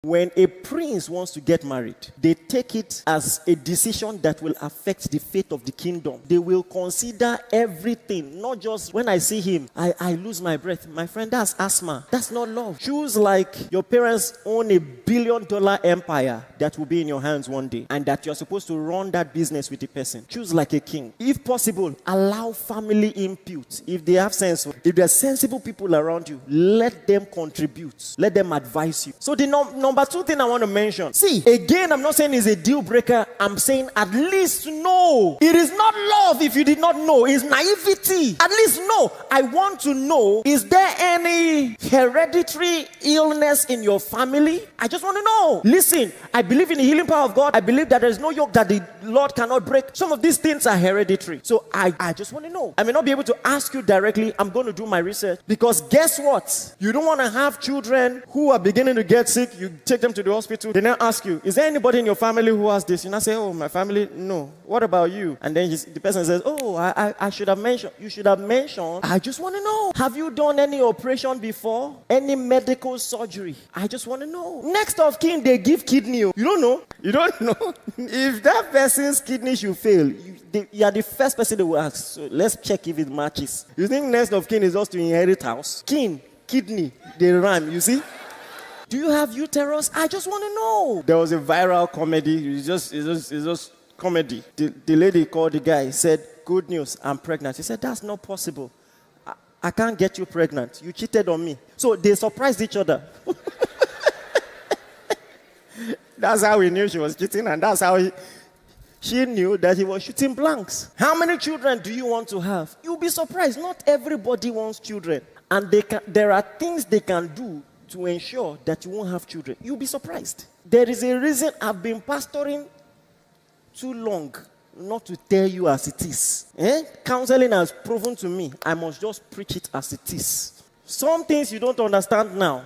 When a prince wants to get married, they take it as a decision that will affect the fate of the kingdom. They will consider everything, not just when I see him, I lose my breath. My friend, that's asthma. That's not love. Choose like your parents own $1 billion empire that will be in your hands one day, and that you're supposed to run that business with the person. Choose like a king. If possible, allow family input. If they have sense, if there are sensible people around you, let them contribute. Let them advise you. So the number two thing I want to mention. See, again, I'm not saying it's a deal breaker. I'm saying at least know. It is not love if you did not know. It's naivety. At least know. I want to know, is there any hereditary illness in your family? I just want to know. Listen, I believe in the healing power of God. I believe that there is no yoke that the Lord cannot break. Some of these things are hereditary. So I just want to know. I may not be able to ask you directly. I'm going to do my research. Because guess what? You don't want to have children who are beginning to get sick. You take them to the hospital. They now ask you, is there anybody in your family who has this? You now say, oh, my family, no. What about you? And then the person says, oh, I should have mentioned. You should have mentioned. I just want to know. Have you done any operation before? Any medical surgery? I just want to know. Next of kin, they give kidney. You don't know. You don't know. If that person's kidney should fail, you are the first person they will ask. So let's check if it matches. You think next of kin is just to inherit house? Kin, kidney, they rhyme, you see? Do you have uterus? I just want to know. There was a viral comedy. It's just comedy. The lady called the guy, said, good news, I'm pregnant. He said, that's not possible. I can't get you pregnant. You cheated on me. So they surprised each other. That's how we knew she was cheating, and that's how she knew that he was shooting blanks. How many children do you want to have? You'll be surprised. Not everybody wants children. And there are things they can do to ensure that you won't have children. You'll be surprised. There is a reason I've been pastoring too long not to tell you as it is. Counseling has proven to me I must just preach it as it is. Some things you don't understand now,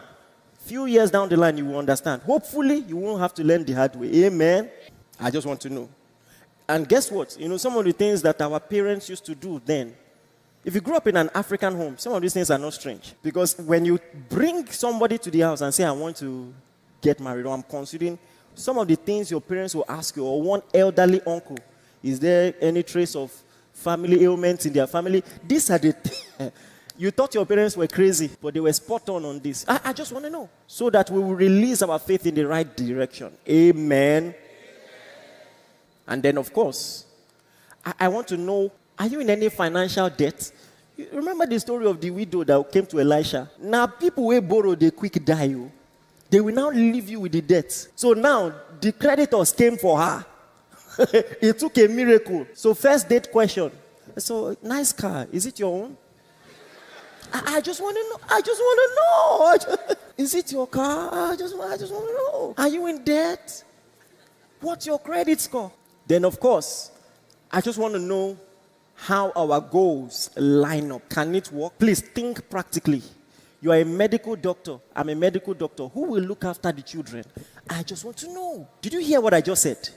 few years down the line you will understand. Hopefully you won't have to learn the hard way. Amen. I just want to know. And guess what? You know, some of the things that our parents used to do then, if you grew up in an African home, some of these things are not strange. Because when you bring somebody to the house and say, I want to get married, or I'm considering, some of the things your parents will ask you, or one elderly uncle, is there any trace of family ailments in their family? These are the things. You thought your parents were crazy, but they were spot on this. I just want to know. So that we will release our faith in the right direction. Amen. And then, of course, I want to know, are you in any financial debt? You remember the story of the widow that came to Elisha? Now, people will borrow, they quick die. They will now leave you with the debt. So now, the creditors came for her. It took a miracle. So first date question. So, nice car. Is it your own? I just want to know. I just want to know. Is it your car? I just want to know. Are you in debt? What's your credit score? Then, of course, I just want to know how our goals line up. Can it work? Please think practically. You are a medical doctor. I'm a medical doctor. Who will look after the children? I just want to know. Did you hear what I just said?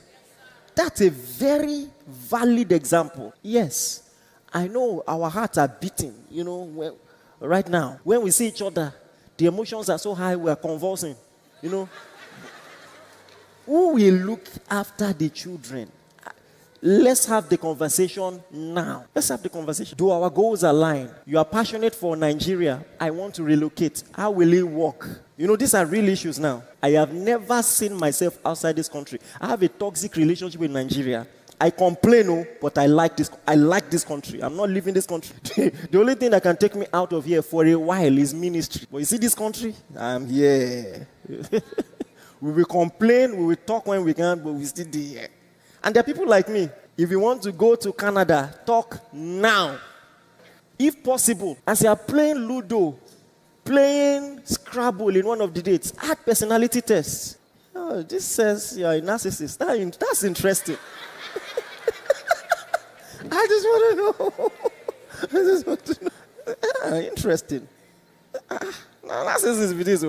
That's a very valid example. Yes, I know our hearts are beating, right now. When we see each other, the emotions are so high, we are convulsing, Who will look after the children? Let's have the conversation now. Let's have the conversation. Do our goals align? You are passionate for Nigeria. I want to relocate. How will it work? These are real issues now. I have never seen myself outside this country. I have a toxic relationship with Nigeria. I complain, but I like this country. I'm not leaving this country. The only thing that can take me out of here for a while is ministry. But you see this country? I'm here. We will complain, we will talk when we can, but we still there. And there are people like me. If you want to go to Canada, talk now. If possible, as you are playing Ludo, playing Scrabble in one of the dates, add personality tests. Oh, this says you're a narcissist. That's interesting. I just want to know. Interesting. Narcissist with this.